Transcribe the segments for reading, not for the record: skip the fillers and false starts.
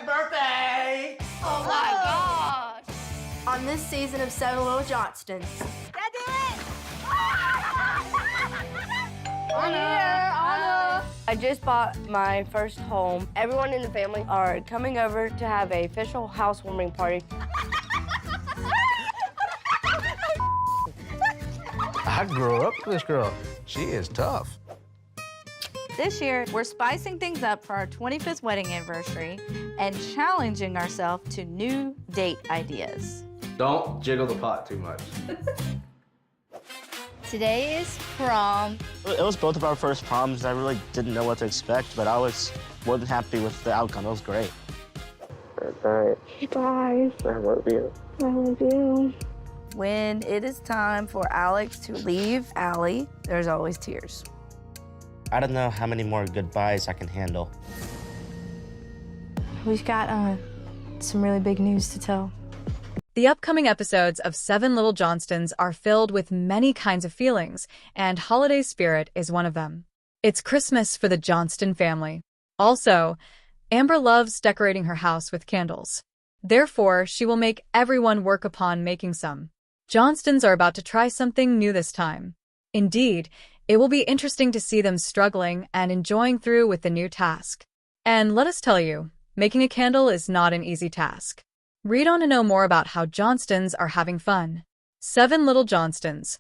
birthday! Oh my gosh! On this season of Seven Little Johnstons. That do it! Anna. I just bought my first home. Everyone in the family are coming over to have a official housewarming party. I grew up with this girl. She is tough. This year, we're spicing things up for our 25th wedding anniversary and challenging ourselves to new date ideas. Don't jiggle the pot too much. Today is prom. It was both of our first proms. I really didn't know what to expect, but I was more than happy with the outcome. It was great. Good night. Bye. I love you. I love you. When it is time for Alex to leave Allie, there's always tears. I don't know how many more goodbyes I can handle. We've got some really big news to tell. The upcoming episodes of Seven Little Johnstons are filled with many kinds of feelings, and holiday spirit is one of them. It's Christmas for the Johnston family. Also, Amber loves decorating her house with candles. Therefore, she will make everyone work upon making some. Johnstons are about to try something new this time. Indeed, it will be interesting to see them struggling and enjoying through with the new task. And let us tell you, making a candle is not an easy task. Read on to know more about how Johnstons are having fun. Seven Little Johnstons.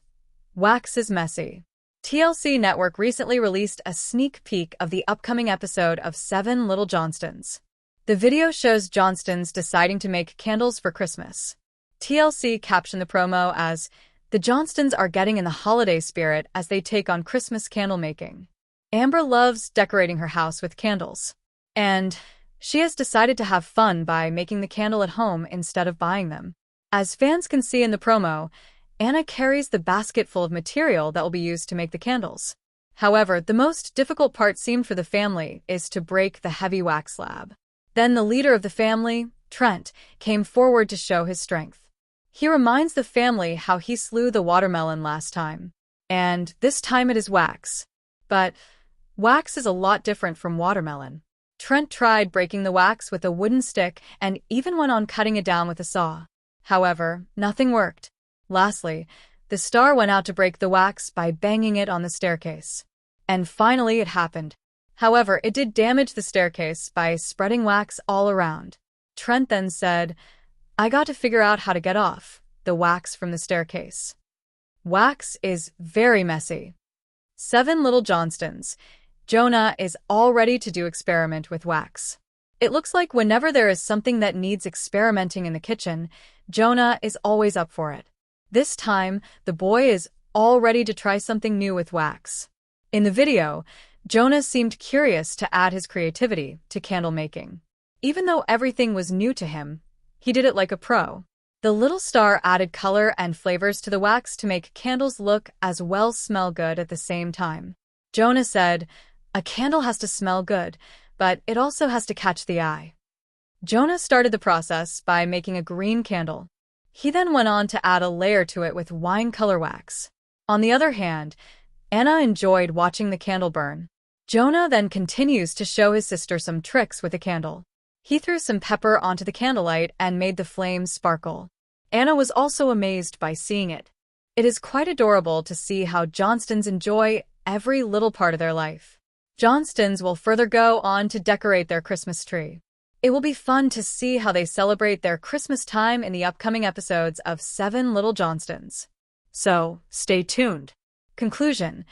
Wax is messy. TLC Network recently released a sneak peek of the upcoming episode of Seven Little Johnstons. The video shows Johnstons deciding to make candles for Christmas. TLC captioned the promo as, "The Johnstons are getting in the holiday spirit as they take on Christmas candle making." Amber loves decorating her house with candles. And she has decided to have fun by making the candle at home instead of buying them. As fans can see in the promo, Anna carries the basket full of material that will be used to make the candles. However, the most difficult part seemed for the family is to break the heavy wax slab. Then the leader of the family, Trent, came forward to show his strength. He reminds the family how he slew the watermelon last time. And this time it is wax. But wax is a lot different from watermelon. Trent tried breaking the wax with a wooden stick and even went on cutting it down with a saw. However, nothing worked. Lastly, the star went out to break the wax by banging it on the staircase. And finally it happened. However, it did damage the staircase by spreading wax all around. Trent then said, "I got to figure out how to get off the wax from the staircase." Wax is very messy. Seven Little Johnstons. Jonah is all ready to do experiment with wax. It looks like whenever there is something that needs experimenting in the kitchen, Jonah is always up for it. This time, the boy is all ready to try something new with wax. In the video, Jonah seemed curious to add his creativity to candle making. Even though everything was new to him, he did it like a pro. The little star added color and flavors to the wax to make candles look as well smell good at the same time. Jonah said, "A candle has to smell good, but it also has to catch the eye." Jonah started the process by making a green candle. He then went on to add a layer to it with wine color wax. On the other hand, Anna enjoyed watching the candle burn. Jonah then continues to show his sister some tricks with a candle. He threw some pepper onto the candlelight and made the flames sparkle. Anna was also amazed by seeing it. It is quite adorable to see how Johnstons enjoy every little part of their life. Johnstons will further go on to decorate their Christmas tree. It will be fun to see how they celebrate their Christmas time in the upcoming episodes of Seven Little Johnstons. So, stay tuned. Conclusion: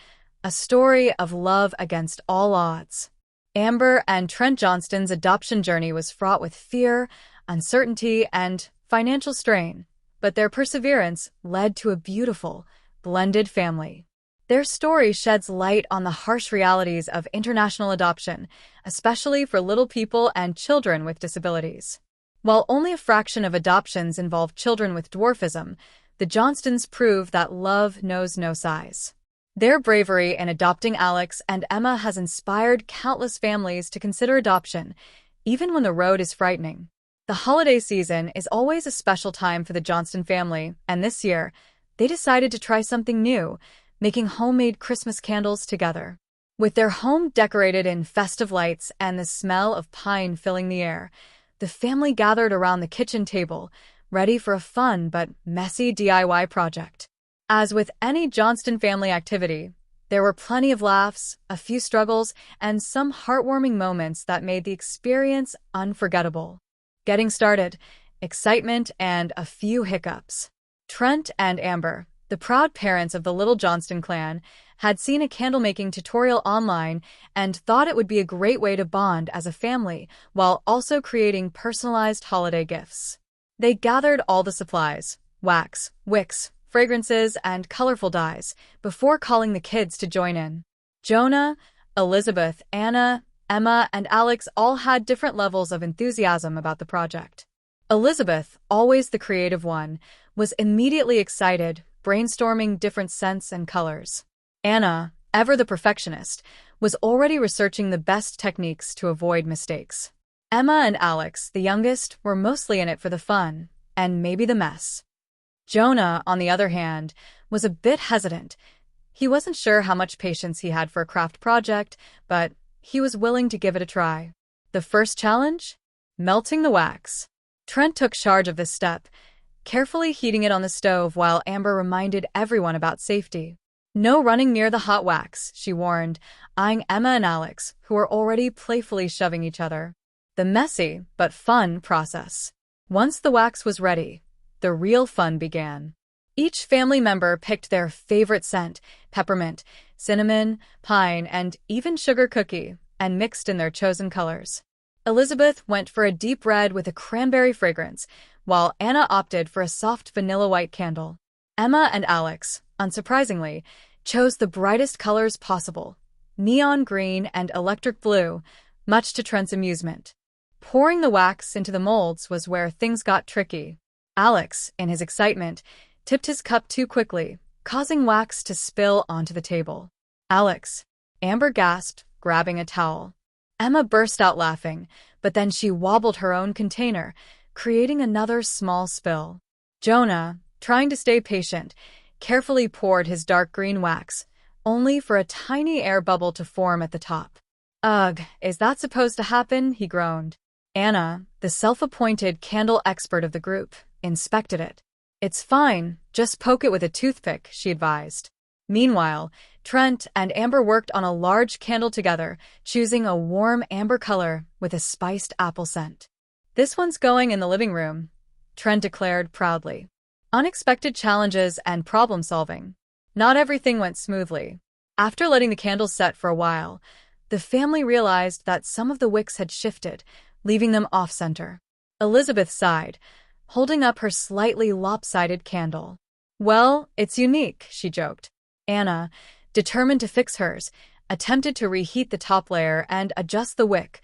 a story of love against all odds. Amber and Trent Johnston's adoption journey was fraught with fear, uncertainty, and financial strain, but their perseverance led to a beautiful, blended family. Their story sheds light on the harsh realities of international adoption, especially for little people and children with disabilities. While only a fraction of adoptions involve children with dwarfism, the Johnstons prove that love knows no size. Their bravery in adopting Alex and Emma has inspired countless families to consider adoption, even when the road is frightening. The holiday season is always a special time for the Johnston family, and this year, they decided to try something new, making homemade Christmas candles together. With their home decorated in festive lights and the smell of pine filling the air, the family gathered around the kitchen table, ready for a fun but messy DIY project. As with any Johnston family activity, there were plenty of laughs, a few struggles, and some heartwarming moments that made the experience unforgettable. Getting started, excitement, and a few hiccups. Trent and Amber, the proud parents of the little Johnston clan, had seen a candle-making tutorial online and thought it would be a great way to bond as a family while also creating personalized holiday gifts. They gathered all the supplies, wax, wicks, fragrances, and colorful dyes before calling the kids to join in. Jonah, Elizabeth, Anna, Emma, and Alex all had different levels of enthusiasm about the project. Elizabeth, always the creative one, was immediately excited, brainstorming different scents and colors. Anna, ever the perfectionist, was already researching the best techniques to avoid mistakes. Emma and Alex, the youngest, were mostly in it for the fun, and maybe the mess. Jonah, on the other hand, was a bit hesitant. He wasn't sure how much patience he had for a craft project, but he was willing to give it a try. The first challenge? Melting the wax. Trent took charge of this step, carefully heating it on the stove while Amber reminded everyone about safety. No running near the hot wax, she warned, eyeing Emma and Alex, who were already playfully shoving each other. The messy, but fun process. Once the wax was ready, the real fun began. Each family member picked their favorite scent, peppermint, cinnamon, pine, and even sugar cookie, and mixed in their chosen colors. Elizabeth went for a deep red with a cranberry fragrance, while Anna opted for a soft vanilla white candle. Emma and Alex, unsurprisingly, chose the brightest colors possible, neon green and electric blue, much to Trent's amusement. Pouring the wax into the molds was where things got tricky. Alex, in his excitement, tipped his cup too quickly, causing wax to spill onto the table. Alex, Amber gasped, grabbing a towel. Emma burst out laughing, but then she wobbled her own container, creating another small spill. Jonah, trying to stay patient, carefully poured his dark green wax, only for a tiny air bubble to form at the top. Ugh, is that supposed to happen? He groaned. Anna, the self-appointed candle expert of the group, inspected it. It's fine, just poke it with a toothpick, she advised. Meanwhile, Trent and Amber worked on a large candle together, choosing a warm amber color with a spiced apple scent. This one's going in the living room, Trent declared proudly. Unexpected challenges and problem-solving. Not everything went smoothly. After letting the candles set for a while, the family realized that some of the wicks had shifted, leaving them off-center. Elizabeth sighed, holding up her slightly lopsided candle. Well, it's unique, she joked. Anna, determined to fix hers, attempted to reheat the top layer and adjust the wick,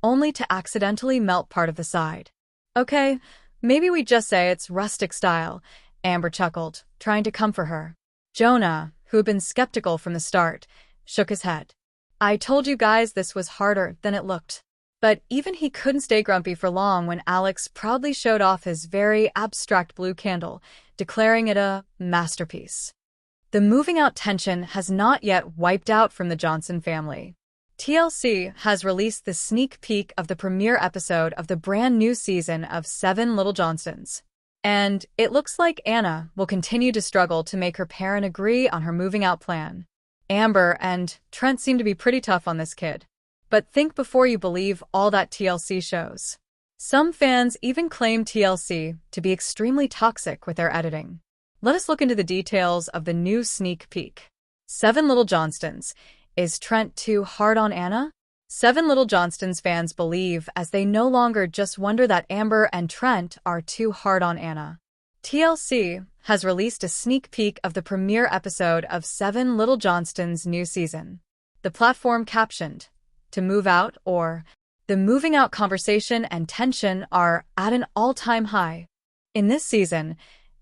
only to accidentally melt part of the side. Okay, maybe we just say it's rustic style, Amber chuckled, trying to comfort her. Jonah, who had been skeptical from the start, shook his head. I told you guys this was harder than it looked. But even he couldn't stay grumpy for long when Alex proudly showed off his very abstract blue candle, declaring it a masterpiece. The moving out tension has not yet wiped out from the Johnston family. TLC has released the sneak peek of the premiere episode of the brand new season of 7 Little Johnstons. And it looks like Anna will continue to struggle to make her parent agree on her moving out plan. Amber and Trent seem to be pretty tough on this kid. But think before you believe all that TLC shows. Some fans even claim TLC to be extremely toxic with their editing. Let us look into the details of the new sneak peek. 7 Little Johnstons. Is Trent too hard on Anna? 7 Little Johnstons fans believe as they no longer just wonder that Amber and Trent are too hard on Anna. TLC has released a sneak peek of the premiere episode of 7 Little Johnstons' new season. The platform captioned, "To move out," or "The moving out conversation and tension are at an all-time high." In this season,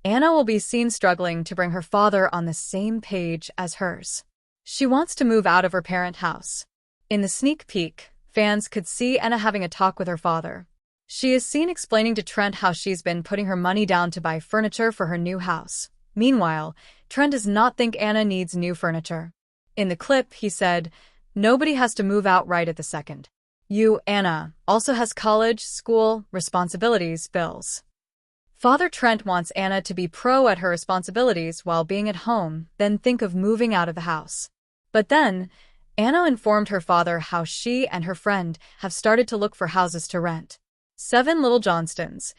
Anna will be seen struggling to bring her father on the same page as hers. She wants to move out of her parent house. In the sneak peek, fans could see Anna having a talk with her father. She is seen explaining to Trent how she's been putting her money down to buy furniture for her new house. Meanwhile, Trent does not think Anna needs new furniture. In the clip, he said, "Nobody has to move out right at the second." Anna, also has college, school, responsibilities, bills. Father Trent wants Anna to be pro at her responsibilities while being at home, then think of moving out of the house. But then, Anna informed her father how she and her friend have started to look for houses to rent. 7 Little Johnstons.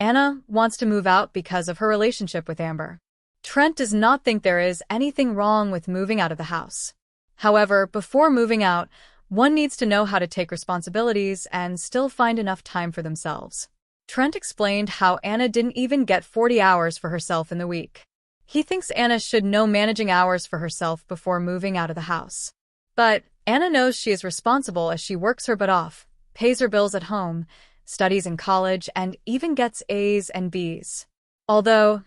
Anna wants to move out because of her relationship with Amber. Trent does not think there is anything wrong with moving out of the house. However, before moving out, one needs to know how to take responsibilities and still find enough time for themselves. Trent explained how Anna didn't even get 40 hours for herself in the week. He thinks Anna should know managing hours for herself before moving out of the house. But Anna knows she is responsible as she works her butt off, pays her bills at home, studies in college, and even gets A's and B's. Although,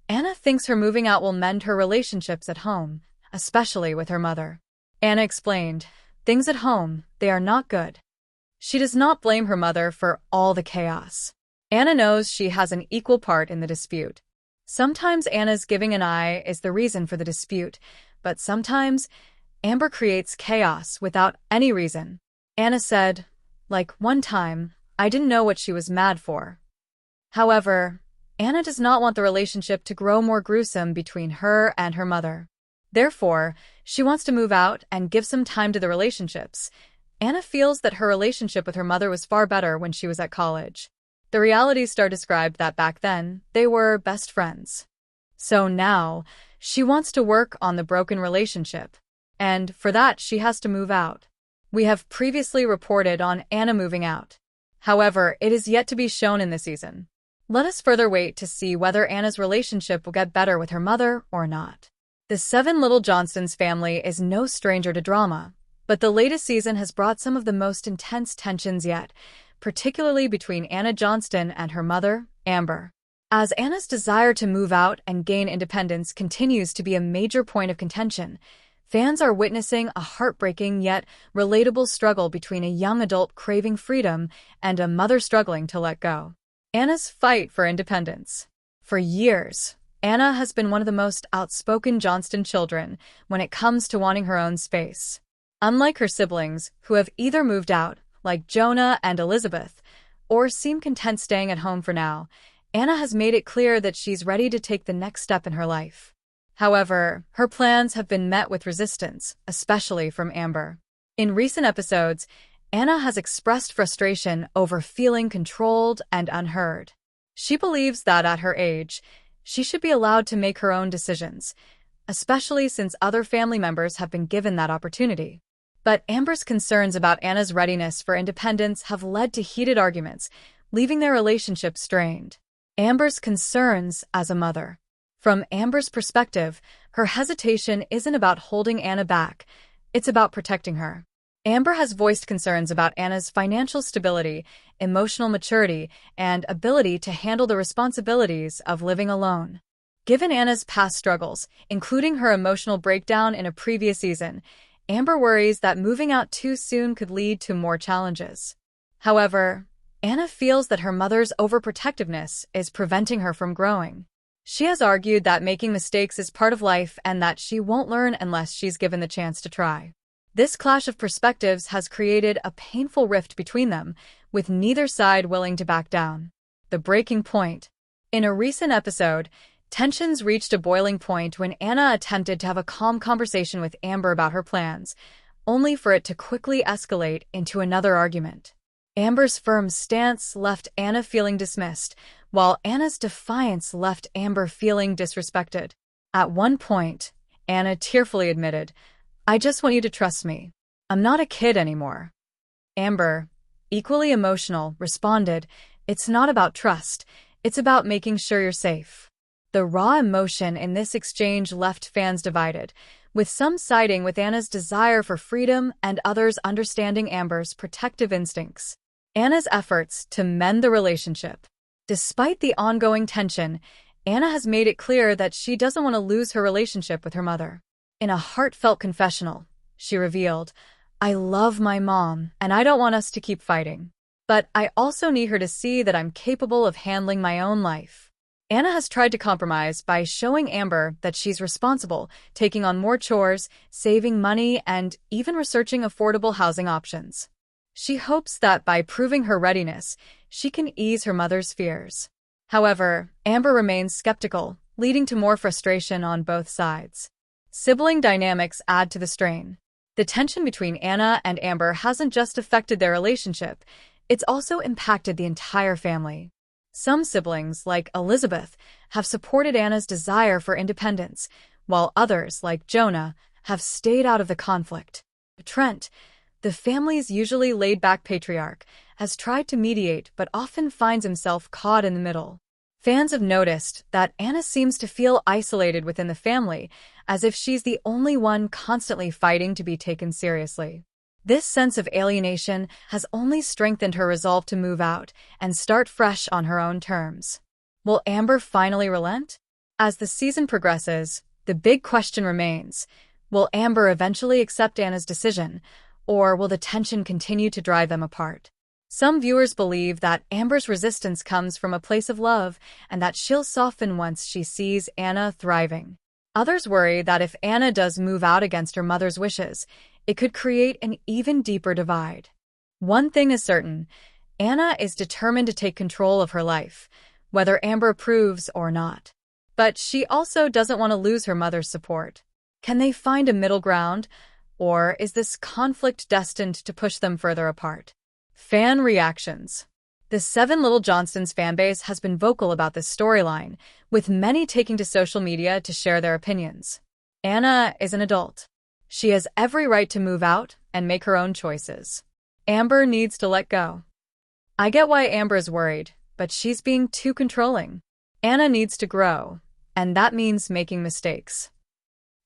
Anna thinks her moving out will mend her relationships at home, especially with her mother. Anna explained, things at home, they are not good. She does not blame her mother for all the chaos. Anna knows she has an equal part in the dispute. Sometimes Anna's giving an eye is the reason for the dispute, but sometimes Amber creates chaos without any reason. Anna said, like one time, I didn't know what she was mad for. However, Anna does not want the relationship to grow more gruesome between her and her mother. Therefore, she wants to move out and give some time to the relationships. Anna feels that her relationship with her mother was far better when she was at college. The reality star described that back then, they were best friends. So now, she wants to work on the broken relationship. And for that, she has to move out. We have previously reported on Anna moving out. However, it is yet to be shown in this season. Let us further wait to see whether Anna's relationship will get better with her mother or not. The 7 Little Johnstons family is no stranger to drama, but the latest season has brought some of the most intense tensions yet, particularly between Anna Johnston and her mother, Amber. As Anna's desire to move out and gain independence continues to be a major point of contention, fans are witnessing a heartbreaking yet relatable struggle between a young adult craving freedom and a mother struggling to let go. Anna's fight for independence. For years, Anna has been one of the most outspoken Johnston children when it comes to wanting her own space. Unlike her siblings, who have either moved out, like Jonah and Elizabeth, or seem content staying at home for now, Anna has made it clear that she's ready to take the next step in her life. However, her plans have been met with resistance, especially from Amber. In recent episodes, Anna has expressed frustration over feeling controlled and unheard. She believes that at her age, she should be allowed to make her own decisions, especially since other family members have been given that opportunity. But Amber's concerns about Anna's readiness for independence have led to heated arguments, leaving their relationship strained. Amber's concerns as a mother. From Amber's perspective, her hesitation isn't about holding Anna back, it's about protecting her. Amber has voiced concerns about Anna's financial stability, emotional maturity, and ability to handle the responsibilities of living alone. Given Anna's past struggles, including her emotional breakdown in a previous season, Amber worries that moving out too soon could lead to more challenges. However, Anna feels that her mother's overprotectiveness is preventing her from growing. She has argued that making mistakes is part of life and that she won't learn unless she's given the chance to try. This clash of perspectives has created a painful rift between them, with neither side willing to back down. The breaking point. In a recent episode, tensions reached a boiling point when Anna attempted to have a calm conversation with Amber about her plans, only for it to quickly escalate into another argument. Amber's firm stance left Anna feeling dismissed, while Anna's defiance left Amber feeling disrespected. At one point, Anna tearfully admitted, "I just want you to trust me. I'm not a kid anymore." Amber, equally emotional, responded, "It's not about trust. It's about making sure you're safe." The raw emotion in this exchange left fans divided, with some siding with Anna's desire for freedom and others understanding Amber's protective instincts. Anna's efforts to mend the relationship. Despite the ongoing tension, Anna has made it clear that she doesn't want to lose her relationship with her mother. In a heartfelt confessional, she revealed, "I love my mom, and I don't want us to keep fighting. But I also need her to see that I'm capable of handling my own life." Anna has tried to compromise by showing Amber that she's responsible, taking on more chores, saving money, and even researching affordable housing options. She hopes that by proving her readiness, she can ease her mother's fears. However, Amber remains skeptical, leading to more frustration on both sides. Sibling dynamics add to the strain. The tension between Anna and Amber hasn't just affected their relationship, it's also impacted the entire family. Some siblings, like Elizabeth, have supported Anna's desire for independence, while others, like Jonah, have stayed out of the conflict. Trent, the family's usually laid-back patriarch, has tried to mediate but often finds himself caught in the middle. Fans have noticed that Anna seems to feel isolated within the family, as if she's the only one constantly fighting to be taken seriously. This sense of alienation has only strengthened her resolve to move out and start fresh on her own terms. Will Amber finally relent? As the season progresses, the big question remains: will Amber eventually accept Anna's decision, or will the tension continue to drive them apart? Some viewers believe that Amber's resistance comes from a place of love and that she'll soften once she sees Anna thriving. Others worry that if Anna does move out against her mother's wishes, it could create an even deeper divide. One thing is certain: Anna is determined to take control of her life, whether Amber approves or not. But she also doesn't want to lose her mother's support. Can they find a middle ground, or is this conflict destined to push them further apart? Fan reactions. The Seven Little Johnstons fanbase has been vocal about this storyline, with many taking to social media to share their opinions. Anna is an adult. She has every right to move out and make her own choices. Amber needs to let go. I get why Amber is worried, but she's being too controlling. Anna needs to grow, and that means making mistakes.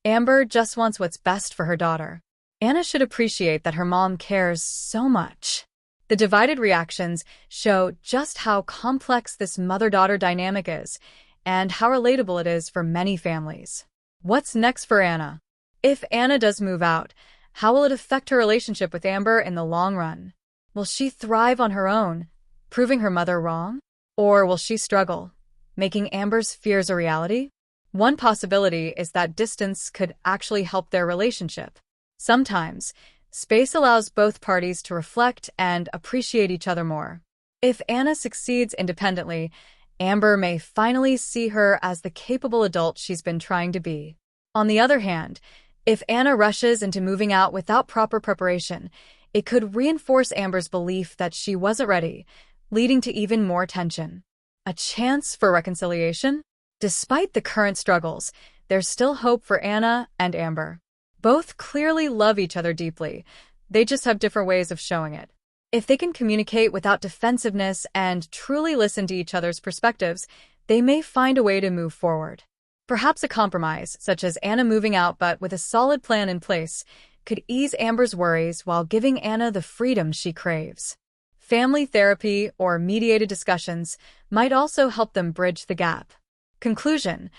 Amber just wants what's best for her daughter. Anna should appreciate that her mom cares so much. The divided reactions show just how complex this mother-daughter dynamic is, and how relatable it is for many families. What's next for Anna? If Anna does move out, how will it affect her relationship with Amber in the long run? Will she thrive on her own, proving her mother wrong? Or will she struggle, making Amber's fears a reality? One possibility is that distance could actually help their relationship. Sometimes, space allows both parties to reflect and appreciate each other more. If Anna succeeds independently, Amber may finally see her as the capable adult she's been trying to be. On the other hand, if Anna rushes into moving out without proper preparation, it could reinforce Amber's belief that she wasn't ready, leading to even more tension. A chance for reconciliation? Despite the current struggles, there's still hope for Anna and Amber. Both clearly love each other deeply. They just have different ways of showing it. If they can communicate without defensiveness and truly listen to each other's perspectives, they may find a way to move forward. Perhaps a compromise, such as Anna moving out but with a solid plan in place, could ease Amber's worries while giving Anna the freedom she craves. Family therapy or mediated discussions might also help them bridge the gap. Conclusion: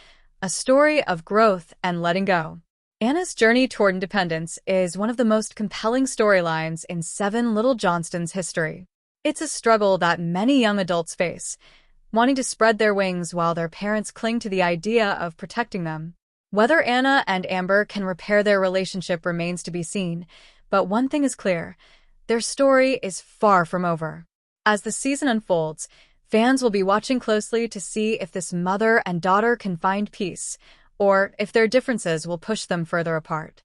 a story of growth and letting go. Anna's journey toward independence is one of the most compelling storylines in Seven Little Johnstons' history. It's a struggle that many young adults face, wanting to spread their wings while their parents cling to the idea of protecting them. Whether Anna and Amber can repair their relationship remains to be seen, but one thing is clear: their story is far from over. As the season unfolds, fans will be watching closely to see if this mother and daughter can find peace, or if their differences will push them further apart.